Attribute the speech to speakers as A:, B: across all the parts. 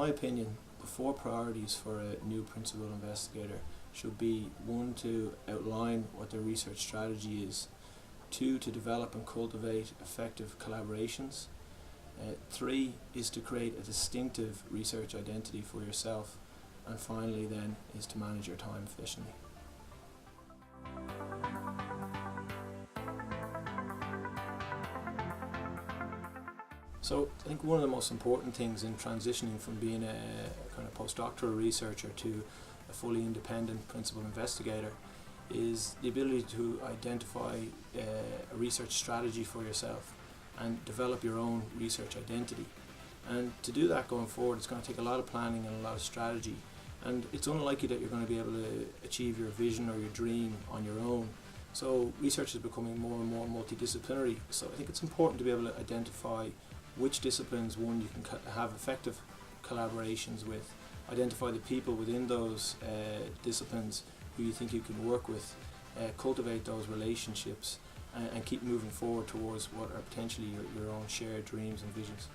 A: my opinion, the four priorities for a new principal investigator should be: one, to outline what their research strategy is; two, to develop and cultivate effective collaborations; three is to create a distinctive research identity for yourself; and finally then is to manage your time efficiently. So I think one of the most important things in transitioning from being a kind of postdoctoral researcher to a fully independent principal investigator is the ability to identify a research strategy for yourself and develop your own research identity. And to do that going forward, it's going to take a lot of planning and a lot of strategy, and it's unlikely that you're going to be able to achieve your vision or your dream on your own. So research is becoming more and more multidisciplinary, so I think it's important to be able to identify which disciplines, one, you can have effective collaborations with, identify the people within those disciplines who you think you can work with, cultivate those relationships, and keep moving forward towards what are potentially your own shared dreams and visions.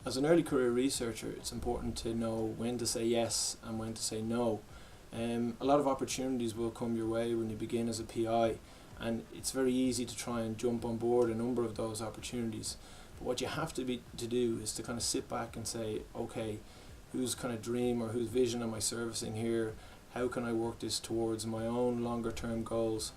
A: As an early career researcher, it's important to know when to say yes and when to say no. A lot of opportunities will come your way when you begin as a PI, and it's very easy to try and jump on board a number of those opportunities. But what you have to do is to kind of sit back and say, okay, whose kind of dream or whose vision am I servicing here? How can I work this towards my own longer term goals?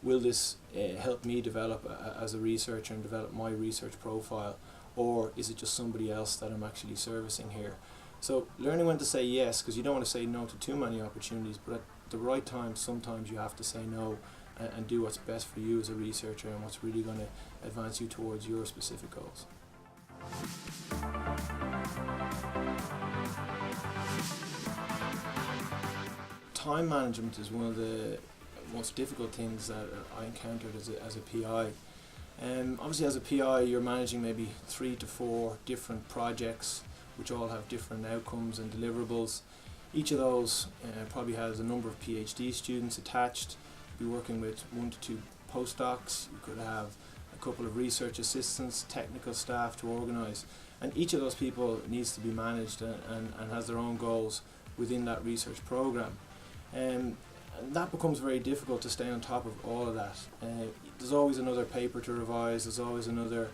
A: Will this help me develop as a researcher and develop my research profile? Or is it just somebody else that I'm actually servicing here? So learning when to say yes, because you don't want to say no to too many opportunities, but at the right time sometimes you have to say no and do what's best for you as a researcher and what's really going to advance you towards your specific goals. Time management is one of the most difficult things that I encountered as a PI. Obviously as a PI you're managing maybe 3 to 4 different projects which all have different outcomes and deliverables. Each of those probably has a number of PhD students attached. You'll be working with 1 to 2 postdocs. You could have a couple of research assistants, technical staff to organise, and each of those people needs to be managed and has their own goals within that research programme. And that becomes very difficult to stay on top of all of that. There's always another paper to revise, there's always another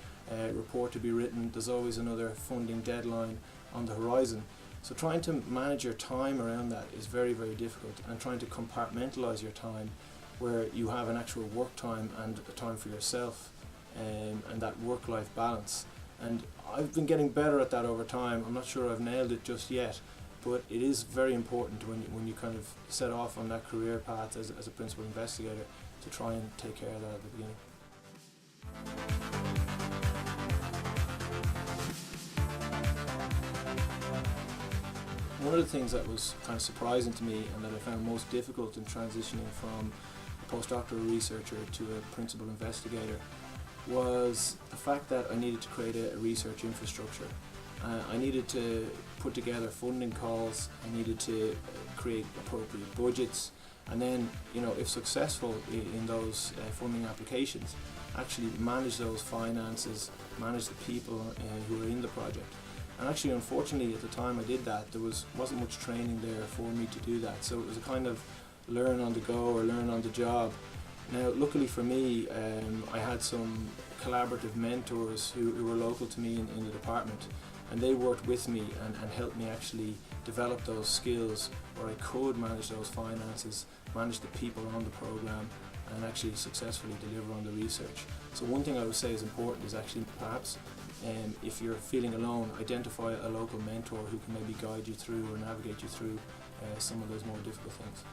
A: report to be written, there's always another funding deadline on the horizon. So trying to manage your time around that is very, very difficult, and trying to compartmentalise your time where you have an actual work time and a time for yourself, and that work-life balance. And I've been getting better at that over time. I'm not sure I've nailed it just yet, but it is very important when you kind of set off on that career path as a principal investigator to try and take care of that at the beginning. One of the things that was kind of surprising to me and that I found most difficult in transitioning from a postdoctoral researcher to a principal investigator was the fact that I needed to create a research infrastructure. I needed to put together funding calls, I needed to create appropriate budgets, and then, if successful in those funding applications, actually manage those finances, manage the people who are in the project. And actually, unfortunately, at the time I did that, there wasn't much training there for me to do that. So it was a kind of learn on the go or learn on the job. Now, luckily for me, I had some collaborative mentors who were local to me in the department, and they worked with me and helped me actually develop those skills where I could manage those finances, manage the people on the program, and actually successfully deliver on the research. So one thing I would say is important is actually perhaps if you're feeling alone, identify a local mentor who can maybe guide you through or navigate you through some of those more difficult things.